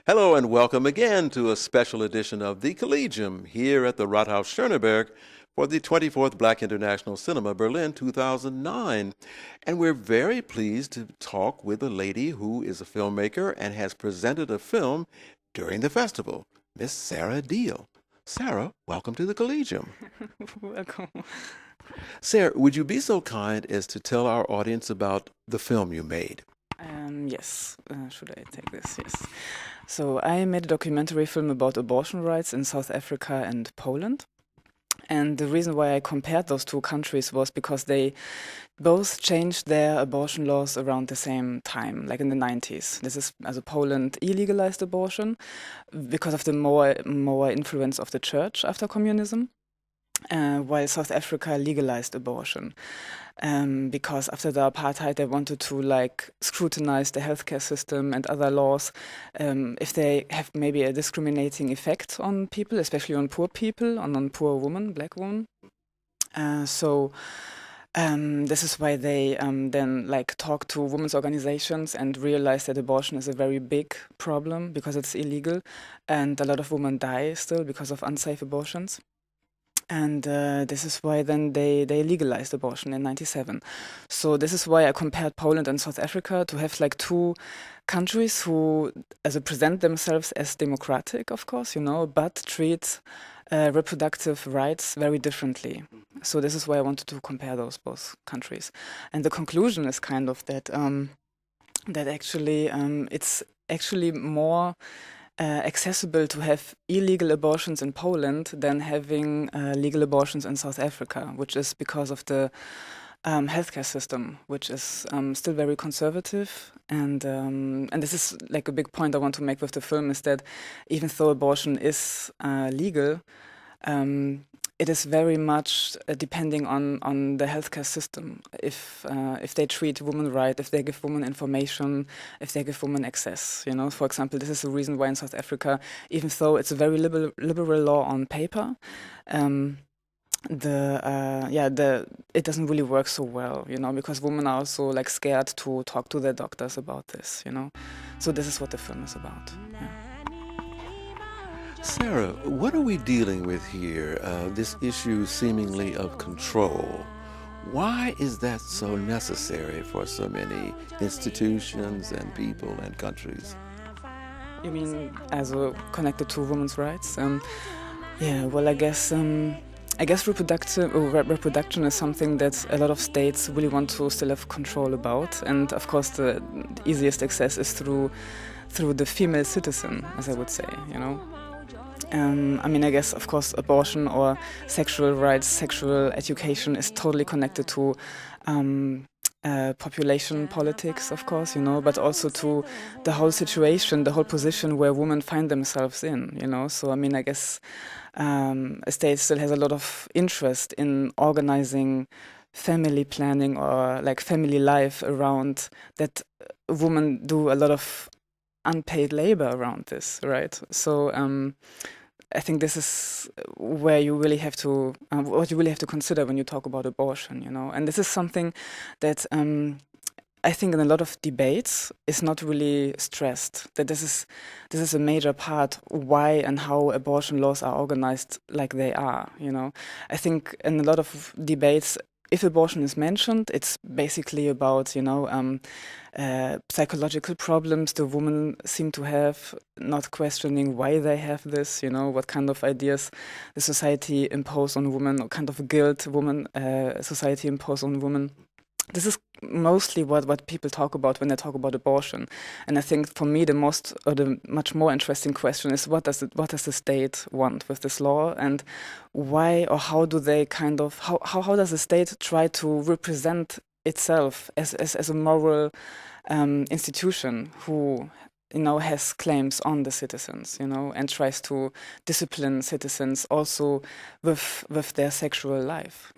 Hello and welcome again to a special edition of the Collegium here at the Rathaus Schöneberg for the 24th Black International Cinema Berlin 2009. And we're very pleased to talk with a lady who is a filmmaker and has presented a film during the festival, Miss Sarah Diehl. Sarah, welcome to the Collegium. Welcome. Sarah, would you be so kind as to tell our audience about the film you made? Yes. Should I take this? Yes. So I made a documentary film about abortion rights in South Africa and Poland. And the reason why I compared those two countries was because they both changed their abortion laws around the same time, like in the 90s. This is, Poland illegalized abortion because of the more influence of the church after communism, while South Africa legalized abortion. Because after the apartheid, they wanted to scrutinize the healthcare system and other laws if they have maybe a discriminating effect on people, especially on poor people, on poor women, black women. So this is why they then talk to women's organizations and realize that abortion is a very big problem because it's illegal, and a lot of women die still because of unsafe abortions. And this is why then they legalized abortion in 1997. So this is why I compared Poland and South Africa to have two countries who present themselves as democratic, of course, but treat reproductive rights very differently. So this is why I wanted to compare those both countries. And the conclusion is kind of that that actually it's actually more accessible to have illegal abortions in Poland than having legal abortions in South Africa, which is because of the healthcare system, which is still very conservative. And this is a big point I want to make with the film, is that even though abortion is legal, it is very much depending on the healthcare system. If they treat women right, if they give women information, if they give women access, For example, this is the reason why in South Africa, even though it's a very liberal law on paper, it doesn't really work so well, because women are also scared to talk to their doctors about this, So this is what the film is about. Yeah. Sarah, what are we dealing with here? This issue seemingly of control. Why is that so necessary for so many institutions and people and countries? You mean connected to women's rights? Well, I guess reproduction is something that a lot of states really want to still have control about, and of course the easiest access is through the female citizen, as I would say, I guess, of course, abortion or sexual rights, sexual education is totally connected to population politics, of course, but also to the whole situation, the whole position where women find themselves in, So, I guess a state still has a lot of interest in organizing family planning or family life around that. Women do a lot of unpaid labor around this, right? So I think this is where you really have to, what you really have to consider when you talk about abortion, And this is something that I think in a lot of debates is not really stressed. That this is a major part why and how abortion laws are organized like they are, I think in a lot of debates if abortion is mentioned, it's basically about, psychological problems the women seem to have, not questioning why they have this, what kind of ideas the society impose on women, what kind of guilt society impose on women. This is mostly what people talk about when they talk about abortion. And I think for me the much more interesting question is what does the state want with this law, and why or how do they how does the state try to represent itself as a moral institution who has claims on the citizens, and tries to discipline citizens also with their sexual life,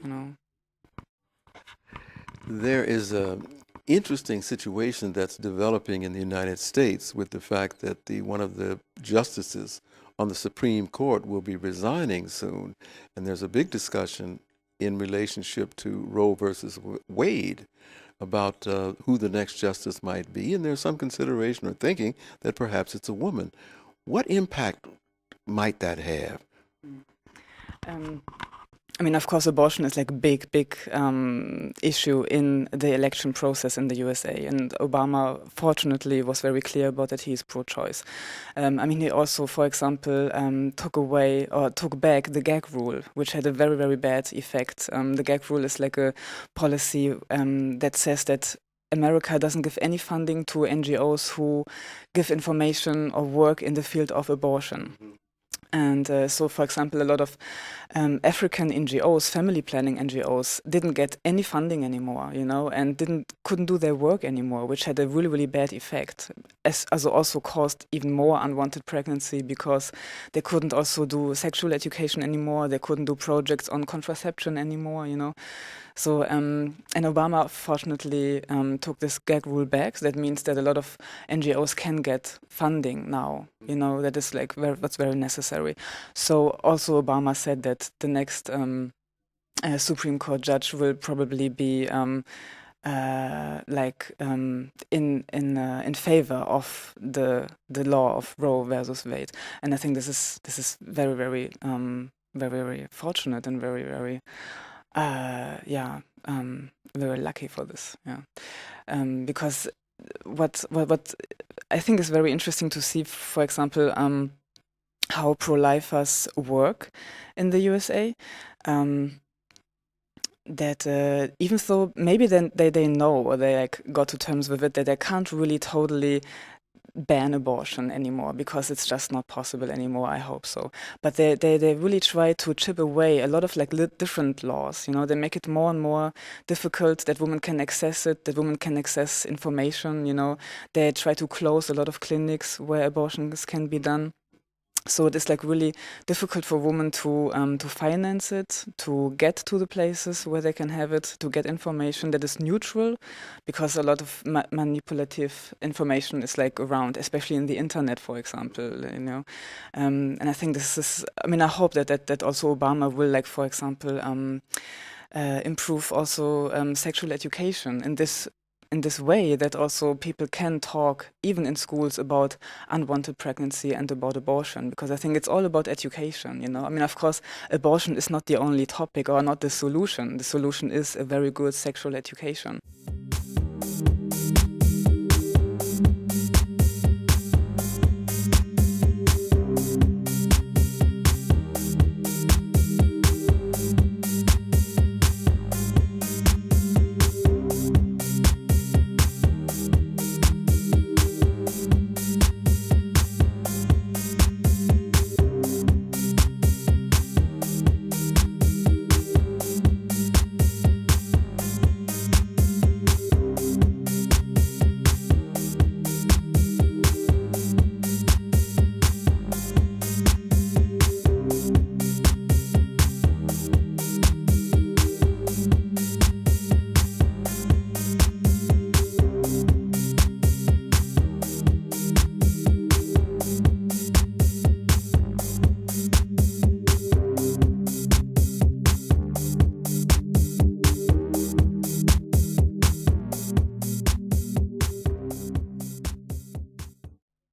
There is an interesting situation that's developing in the United States with the fact that one of the justices on the Supreme Court will be resigning soon. And there's a big discussion in relationship to Roe versus Wade about who the next justice might be. And there's some consideration or thinking that perhaps it's a woman. What impact might that have? Of course, abortion is like a big issue in the election process in the USA. And Obama, fortunately, was very clear about that he is pro-choice. He also, for example, took back the gag rule, which had a very, very bad effect. The gag rule is like a policy that says that America doesn't give any funding to NGOs who give information or work in the field of abortion. Mm-hmm. And so, for example, a lot of African NGOs, family planning NGOs, didn't get any funding anymore, and couldn't do their work anymore, which had a really, really bad effect. Also caused even more unwanted pregnancy because they couldn't also do sexual education anymore. They couldn't do projects on contraception anymore, So, and Obama, fortunately, took this gag rule back. So that means that a lot of NGOs can get funding now, that is that's very necessary. So also Obama said that the next Supreme Court judge will probably be in favor of the law of Roe versus Wade. And I think this is very, very, very, very fortunate and very, very very lucky for this. Because what I think is very interesting to see, for example, how pro-lifers work in the USA. That even though maybe then they know, or they got to terms with it, that they can't really totally ban abortion anymore because it's just not possible anymore. I hope so. But they really try to chip away a lot of different laws. They make it more and more difficult that women can access it, that women can access information. They try to close a lot of clinics where abortions can be done. So it is really difficult for women to finance it, to get to the places where they can have it, to get information that is neutral, because a lot of manipulative information is around, especially in the internet, for example. And I think this is. I hope that also Obama will, for example, improve also sexual education in this way, that also people can talk, even in schools, about unwanted pregnancy and about abortion, because I think it's all about education, Of course, abortion is not the only topic or not the solution. The solution is a very good sexual education.